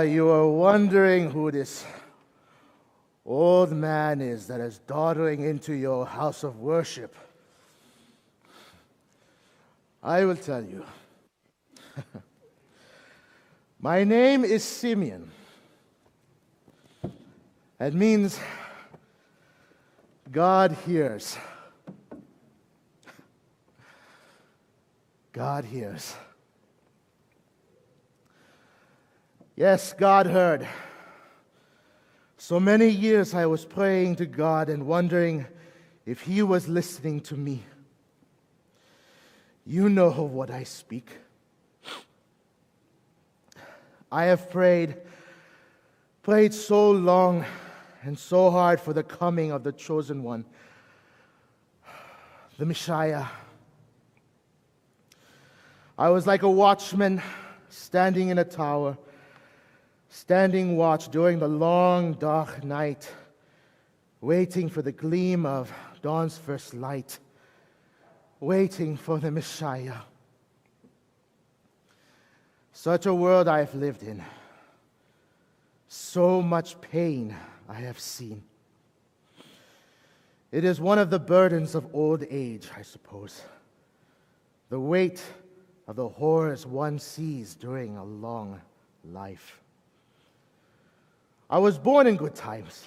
You are wondering who this old man is that is dawdling into your house of worship. I will tell you. My name is Simeon. That means God hears. God hears. Yes, God heard. So many years I was praying to God and wondering if He was listening to me. You know of what I speak. I have prayed so long and so hard for the coming of the chosen one, the Messiah. I was like a watchman standing in a tower, standing watch during the long, dark night, waiting for the gleam of dawn's first light, waiting for the Messiah. Such a world I have lived in. So much pain I have seen. It is one of the burdens of old age, I suppose. The weight of the horrors one sees during a long life. I was born in good times.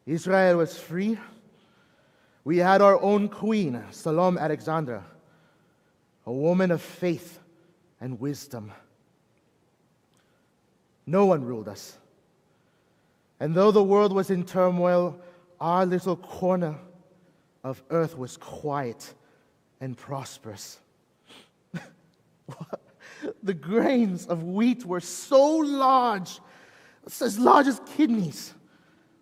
Israel was free. We had our own queen, Salome Alexandra, a woman of faith and wisdom. No one ruled us. And though the world was in turmoil, our little corner of earth was quiet and prosperous. The grains of wheat were so large as kidneys.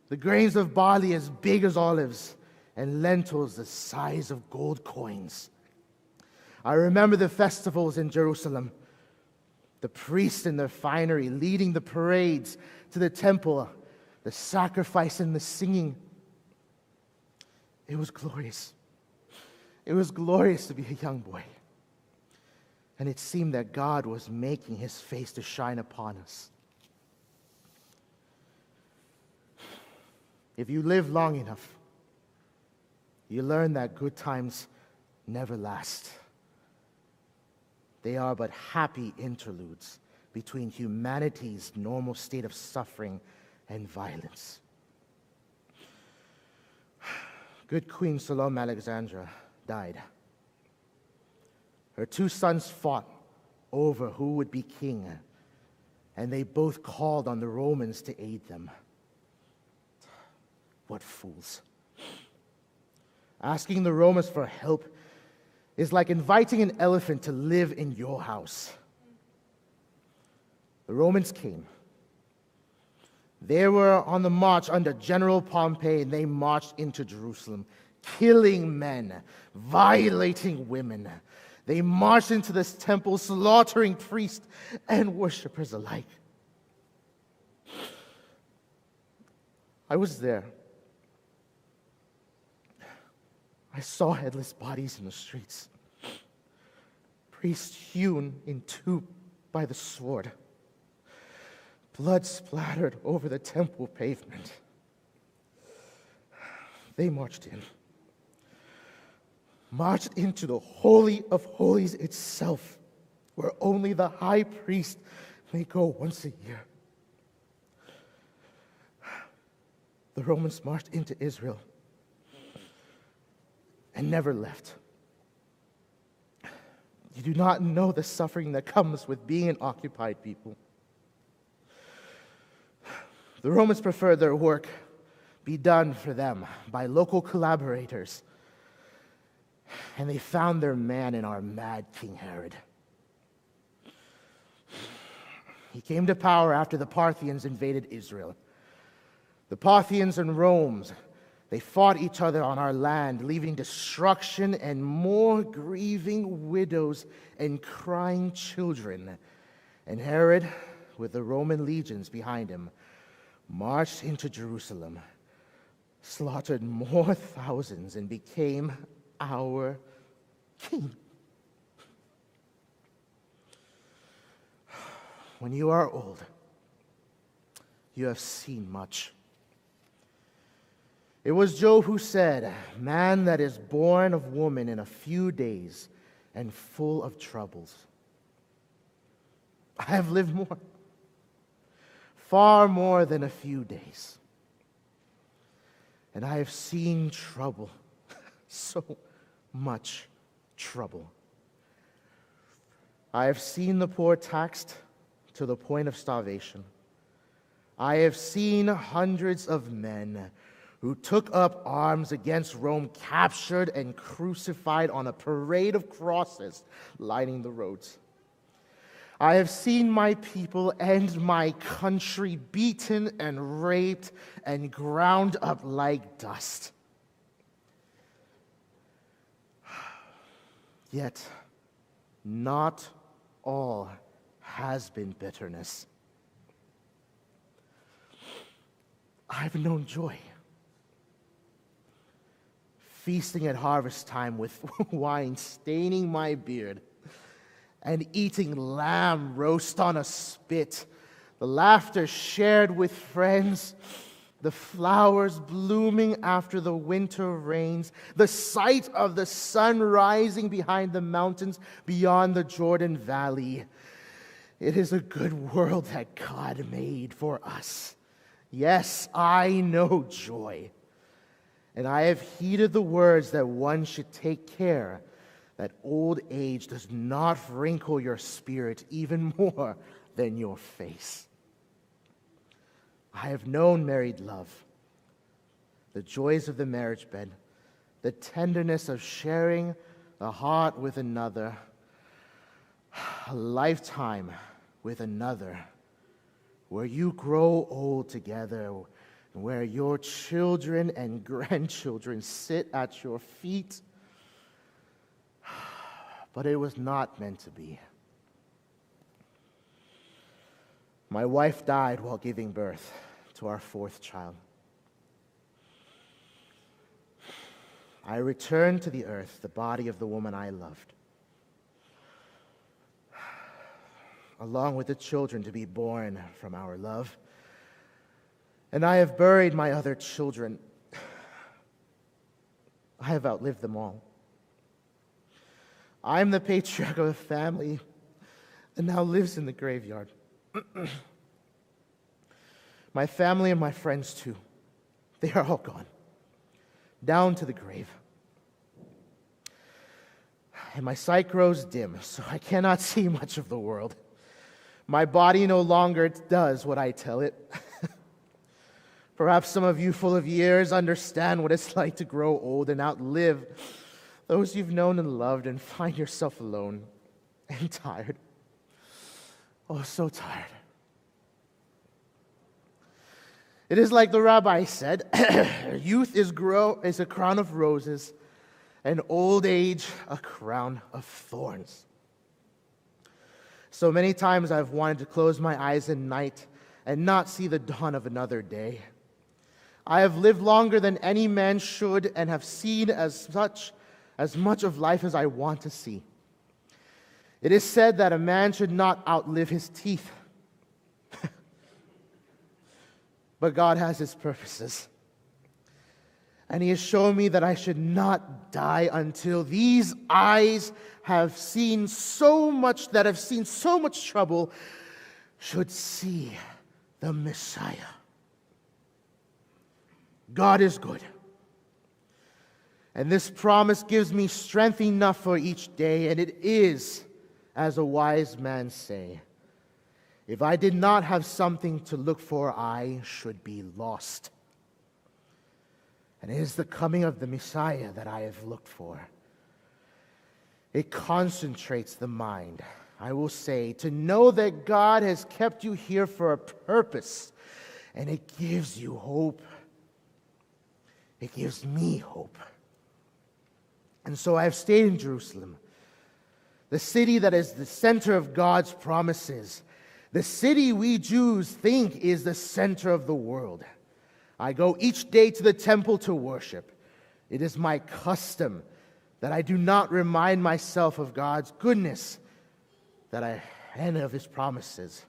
The grains of barley as big as olives, and lentils the size of gold coins. I remember the festivals in Jerusalem, the priests in their finery leading the parades to the temple, the sacrifice and the singing. It was glorious. It was glorious to be a young boy. And it seemed that God was making His face to shine upon us. If you live long enough, you learn that good times never last. They are but happy interludes between humanity's normal state of suffering and violence. Good Queen Salome Alexandra died. Her two sons fought over who would be king, and they both called on the Romans to aid them. What fools. Asking the Romans for help is like inviting an elephant to live in your house. The Romans came. They were on the march under General Pompey, and they marched into Jerusalem, killing men, violating women. They marched into this temple, slaughtering priests and worshipers alike. I was there. I saw headless bodies in the streets, priests hewn in two by the sword, blood splattered over the temple pavement. They marched into the Holy of Holies itself, where only the high priest may go once a year. The Romans marched into Israel and never left. You do not know the suffering that comes with being an occupied people. The Romans preferred their work be done for them by local collaborators, and they found their man in our mad King Herod. He came to power after the Parthians invaded Israel. The Parthians and Romans, they fought each other on our land, leaving destruction and more grieving widows and crying children. And Herod, with the Roman legions behind him, marched into Jerusalem, slaughtered more thousands, and became our king. when you are old, you have seen much. It was Job who said, "Man that is born of woman in a few days and full of troubles." I have lived more, far more than a few days. And I have seen trouble, so much trouble. I have seen the poor taxed to the point of starvation. I have seen hundreds of men who took up arms against Rome captured and crucified on a parade of crosses lining the roads. I have seen my people and my country beaten and raped and ground up like dust. Yet, not all has been bitterness. I've known joy. Feasting at harvest time with wine staining my beard, and eating lamb roast on a spit, the laughter shared with friends, the flowers blooming after the winter rains, the sight of the sun rising behind the mountains beyond the Jordan Valley. It is a good world that God made for us. Yes, I know joy. And I have heeded the words that one should take care that old age does not wrinkle your spirit even more than your face. I have known married love, the joys of the marriage bed, the tenderness of sharing a heart with another, a lifetime with another, where you grow old together, where your children and grandchildren sit at your feet. But it was not meant to be. My wife died while giving birth to our fourth child. I returned to the earth, the body of the woman I loved, along with the children to be born from our love. And I have buried my other children. I have outlived them all. I am the patriarch of a family that now lives in the graveyard. My family and my friends too, they are all gone, down to the grave. And my sight grows dim, so I cannot see much of the world. My body no longer does what I tell it. Perhaps some of you full of years understand what it's like to grow old and outlive those you've known and loved and find yourself alone and tired. Oh, so tired. It is like the rabbi said, youth is a crown of roses, and old age a crown of thorns. So many times I've wanted to close my eyes at night and not see the dawn of another day. I have lived longer than any man should and have seen as much of life as I want to see. It is said that a man should not outlive his teeth. But God has his purposes. And he has shown me that I should not die until these eyes have seen so much trouble should see the Messiah. God is good. And this promise gives me strength enough for each day, and it is, as a wise man say, if I did not have something to look for, I should be lost. And it is the coming of the Messiah that I have looked for. It concentrates the mind, I will say, to know that God has kept you here for a purpose, and it gives you hope. It gives me hope. And so I have stayed in Jerusalem, the city that is the center of God's promises, the city we Jews think is the center of the world. I go each day to the temple to worship. It is my custom that I do not remind myself of God's goodness and of his promises,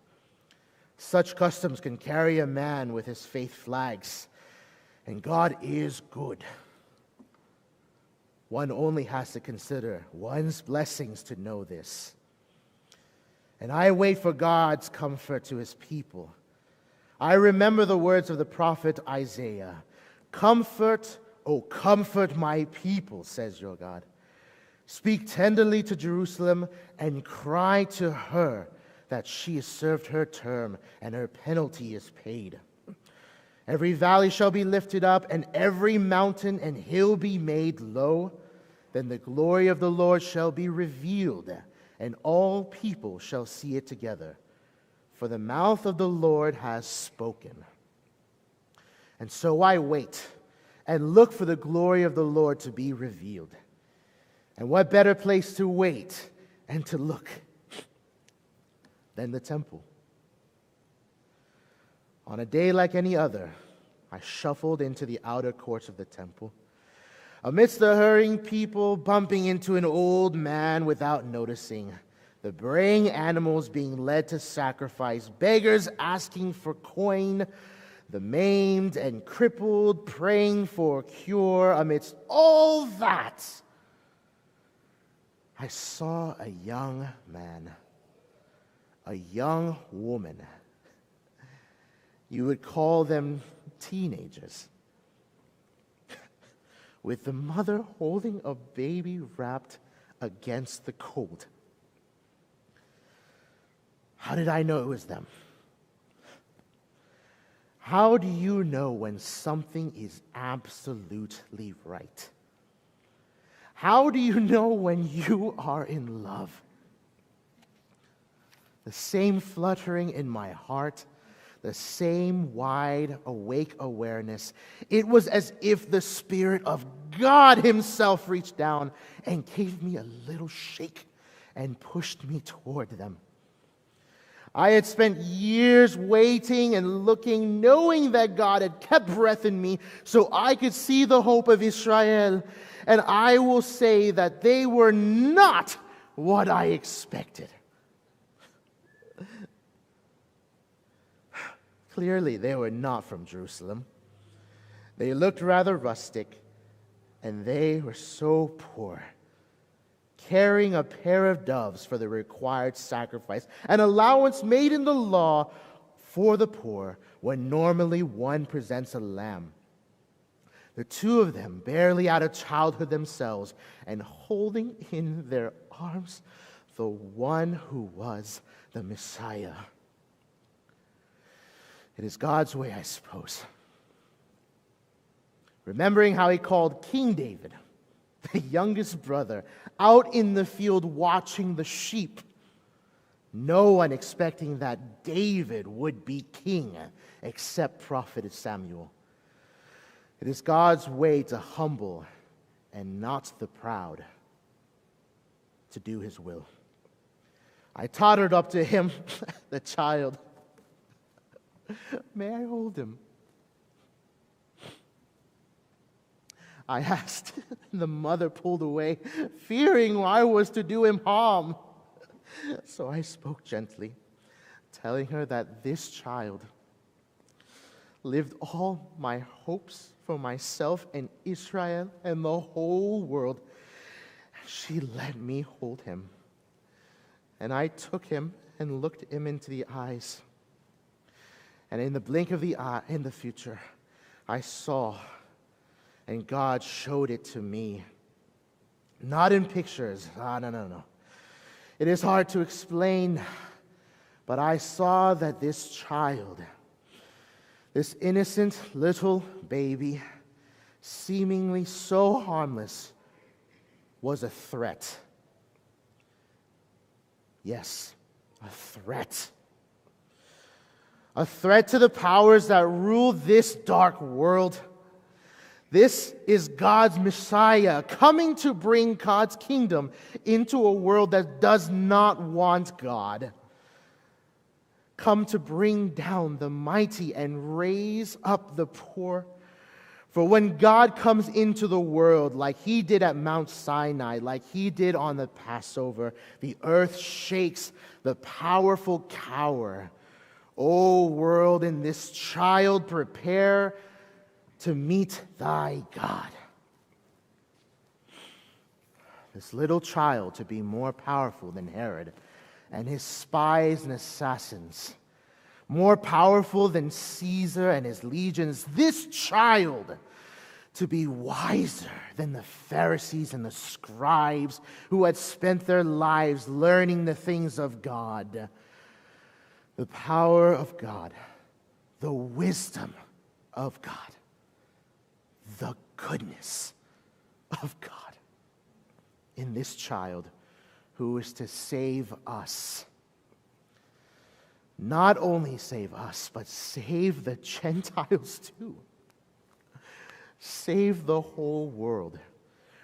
Such customs can carry a man with his faith flags, and God is good. One only has to consider one's blessings to know this. And I wait for God's comfort to his people. I remember the words of the prophet Isaiah. Comfort, oh comfort my people, says your God. Speak tenderly to Jerusalem and cry to her that she has served her term and her penalty is paid. Every valley shall be lifted up, and every mountain and hill be made low. Then the glory of the Lord shall be revealed, and all people shall see it together. For the mouth of the Lord has spoken. And so I wait and look for the glory of the Lord to be revealed. And what better place to wait and to look than the temple? On a day like any other, I shuffled into the outer courts of the temple. Amidst the hurrying people, bumping into an old man without noticing, the braying animals being led to sacrifice, beggars asking for coin, the maimed and crippled praying for cure. Amidst all that, I saw a young man, a young woman. You would call them teenagers, with the mother holding a baby wrapped against the cold. How did I know it was them? How do you know when something is absolutely right? How do you know when you are in love? The same fluttering in my heart, the same wide awake awareness. It was as if the Spirit of God himself reached down and gave me a little shake and pushed me toward them. I had spent years waiting and looking, knowing that God had kept breath in me so I could see the hope of Israel. And I will say that they were not what I expected. Clearly, they were not from Jerusalem. They looked rather rustic, and they were so poor, carrying a pair of doves for the required sacrifice, an allowance made in the law for the poor, when normally one presents a lamb. The two of them, barely out of childhood themselves, and holding in their arms the one who was the Messiah. It is God's way, I suppose. Remembering how he called King David, the youngest brother, out in the field watching the sheep, no one expecting that David would be king except prophet Samuel. It is God's way to humble and not the proud, to do his will. I tottered up to him, the child. May I hold him? I asked. The mother pulled away, fearing I was to do him harm. So I spoke gently, telling her that this child lived all my hopes for myself and Israel and the whole world. She let me hold him. And I took him and looked him into the eyes. And in the blink of the eye, in the future, I saw, and God showed it to me. Not in pictures. No. It is hard to explain, but I saw that this child, this innocent little baby, seemingly so harmless, was a threat. Yes, a threat. A threat to the powers that rule this dark world. This is God's Messiah coming to bring God's kingdom into a world that does not want God. Come to bring down the mighty and raise up the poor. For when God comes into the world, like he did at Mount Sinai, like he did on the Passover, the earth shakes, the powerful cower. O world, in this child prepare to meet thy God. This little child to be more powerful than Herod and his spies and assassins, more powerful than Caesar and his legions. This child to be wiser than the Pharisees and the scribes who had spent their lives learning the things of God. The power of God, the wisdom of God, the goodness of God in this child who is to save us. Not only save us, but save the Gentiles too. Save the whole world.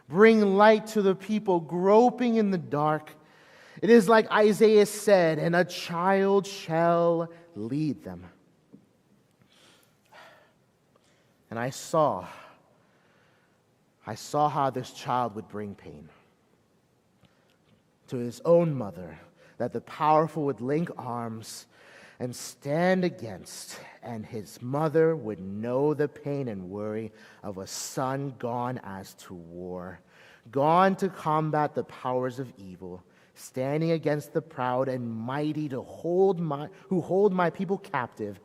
Bring light to the people groping in the dark. It is like Isaiah said, and a child shall lead them. And I saw how this child would bring pain to his own mother, that the powerful would link arms and stand against, and his mother would know the pain and worry of a son gone as to war, gone to combat the powers of evil, standing against the proud and mighty who hold my people captive.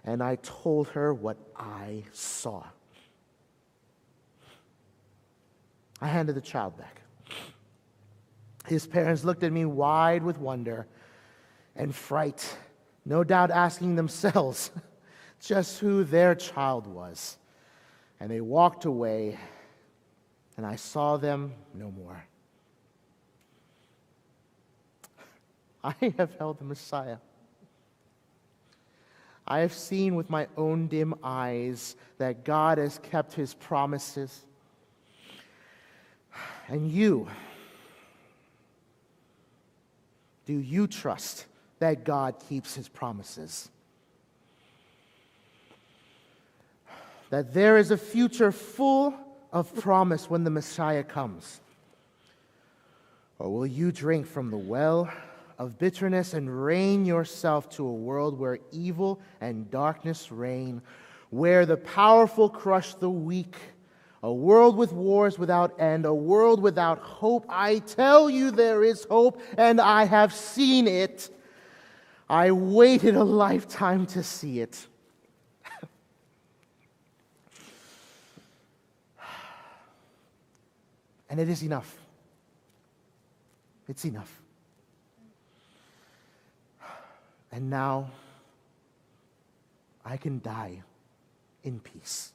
And I told her what I saw. I handed the child back. His parents looked at me wide with wonder and fright, no doubt asking themselves just who their child was. And they walked away, and I saw them no more. I have held the Messiah. I have seen with my own dim eyes that God has kept his promises. And you, do you trust that God keeps his promises? That there is a future full of promise when the Messiah comes? Or will you drink from the well of bitterness and rein yourself to a world where evil and darkness reign, where the powerful crush the weak, a world with wars without end, a world without hope? I tell you there is hope, and I have seen it. I waited a lifetime to see it. And it is enough. It's enough. And now I can die in peace.